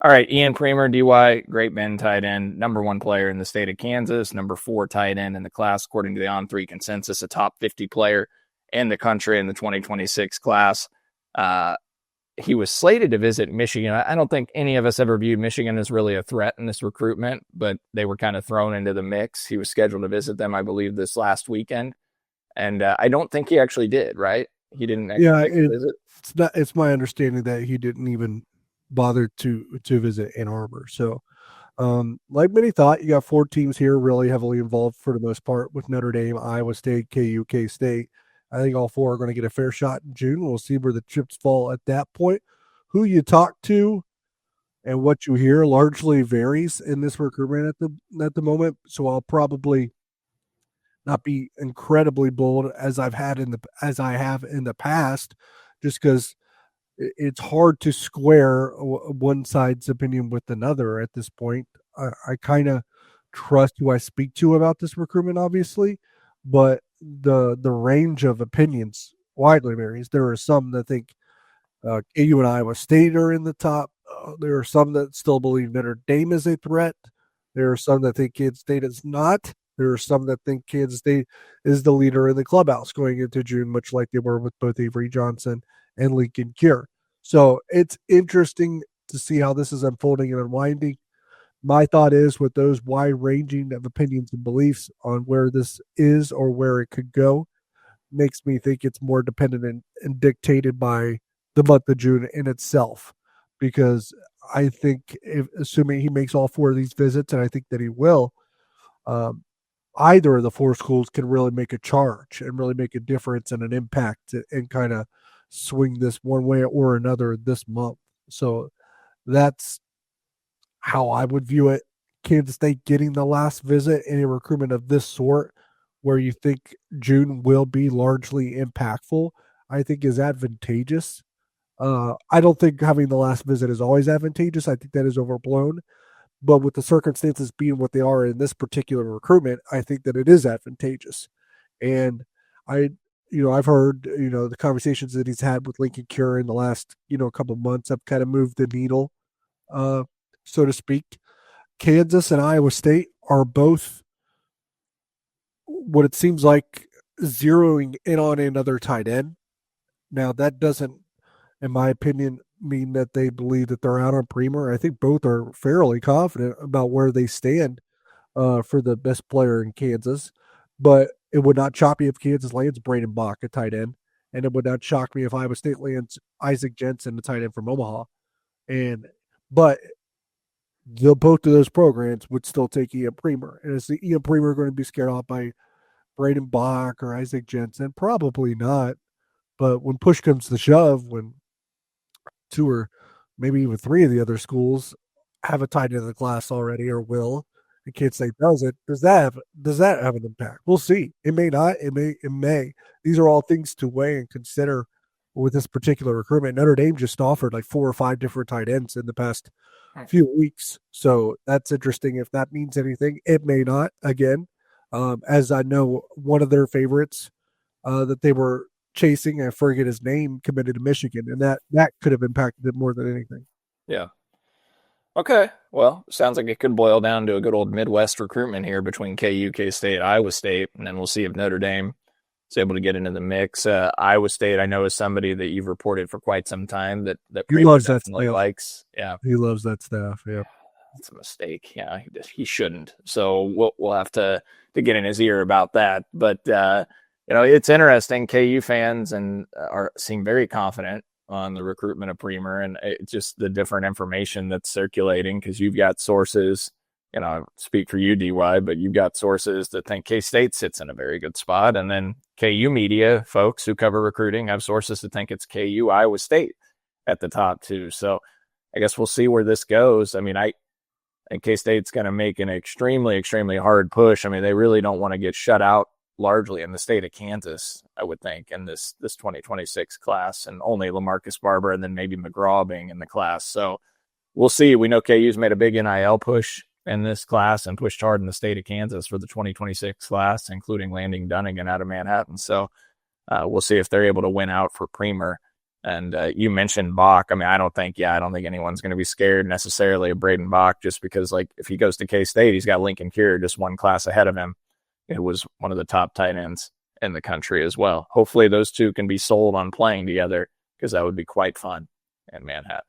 All right, Ian Premer, DY, great men tight end, number one player in the state of Kansas, number four tight end in the class, according to the On3 consensus, a top 50 player in the country in the 2026 class. He was slated to visit Michigan. I don't think any of us ever viewed Michigan as really a threat in this recruitment, but they were kind of thrown into the mix. He was scheduled to visit them, I believe, this last weekend. And I don't think he actually did, right? He didn't actually Yeah, make the visit. it's not. It's my understanding that he didn't even bother to visit Ann Arbor. So, like many thought, you got four teams here really heavily involved for the most part with Notre Dame, Iowa State, KU, K State. I think all four are going to get a fair shot in June. We'll see where the chips fall at that point. Who you talk to and what you hear largely varies in this recruitment at the moment. So I'll probably not be incredibly bold as I have in the past, just because it's hard to square one side's opinion with another at this point. I kind of trust who I speak to about this recruitment, obviously, but the range of opinions widely varies. There are some that think KU and Iowa State are in the top. There are some that still believe Notre Dame is a threat. There are some that think Kansas State is not. There are some that think Kansas State is the leader in the clubhouse going into June, much like they were with both Avery Johnson and Lincoln Cure. So it's interesting to see how this is unfolding and unwinding. My thought is, with those wide ranging of opinions and beliefs on where this is or where it could go, makes me think it's more dependent and dictated by the month of June in itself. Because I think, assuming he makes all four of these visits, and I think that he will, um, either of the four schools can really make a charge and really make a difference and an impact and kind of swing this one way or another this month. So that's how I would view it. Kansas State getting the last visit in a recruitment of this sort, where you think June will be largely impactful, I think is advantageous. I don't think having the last visit is always advantageous. I think that is overblown. But with the circumstances being what they are in this particular recruitment, I think that it is advantageous. And I, I've heard, the conversations that he's had with Lincoln Cure in the last, couple of months have kind of moved the needle, uh, so to speak. Kansas and Iowa State are both what it seems like zeroing in on another tight end. Now, that doesn't, in my opinion, mean that they believe that they're out on Premer. I think both are fairly confident about where they stand for the best player in Kansas. But it would not shock me if Kansas lands Braden Bach, a tight end. And it would not shock me if Iowa State lands Isaac Jensen, a tight end from Omaha. But both of those programs would still take Ian Premer. And is the Ian Premer going to be scared off by Braden Bach or Isaac Jensen? Probably not. But when push comes to shove, when two or maybe even three of the other schools have a tight end in the class already or will, and Kansas State does it, does that have an impact? We'll see. It may not. It may. These are all things to weigh and consider with this particular recruitment. Notre Dame just offered like 4 or 5 different tight ends in the past few weeks. So that's interesting. If that means anything, it may not. Again, as I know, one of their favorites that they were chasing, I forget his name, committed to Michigan, and that could have impacted it more than anything. Yeah. Okay. Well, sounds like it could boil down to a good old Midwest recruitment here between KU, K State, Iowa State, and then we'll see if Notre Dame is able to get into the mix. Iowa State, I know, is somebody that you've reported for quite some time that He Premer loves that definitely staff. likes. Yeah, He loves that staff. Yeah. that's a mistake. Yeah, he shouldn't. So we'll have to get in his ear about that. But it's interesting. KU fans seem very confident on the recruitment of Premer, and it's just the different information that's circulating, because you've got sources. Speak for you, DY, but you've got sources that think K-State sits in a very good spot. And then KU media folks who cover recruiting have sources that think it's KU, Iowa State at the top too. So I guess we'll see where this goes. I mean, I think K-State's going to make an extremely, extremely hard push. I mean, they really don't want to get shut out largely in the state of Kansas, I would think, in this 2026 class, and only LaMarcus Barber and then maybe McGraw being in the class. So we'll see. We know KU's made a big NIL push in this class and pushed hard in the state of Kansas for the 2026 class, including landing Dunnigan out of Manhattan. So we'll see if they're able to win out for Premer And you mentioned Bach. I mean, I don't think anyone's going to be scared necessarily of Braden Bach, just because, like, if he goes to K-State, he's got Lincoln Cure just one class ahead of him. It was one of the top tight ends in the country as well. Hopefully those two can be sold on playing together, because that would be quite fun in Manhattan.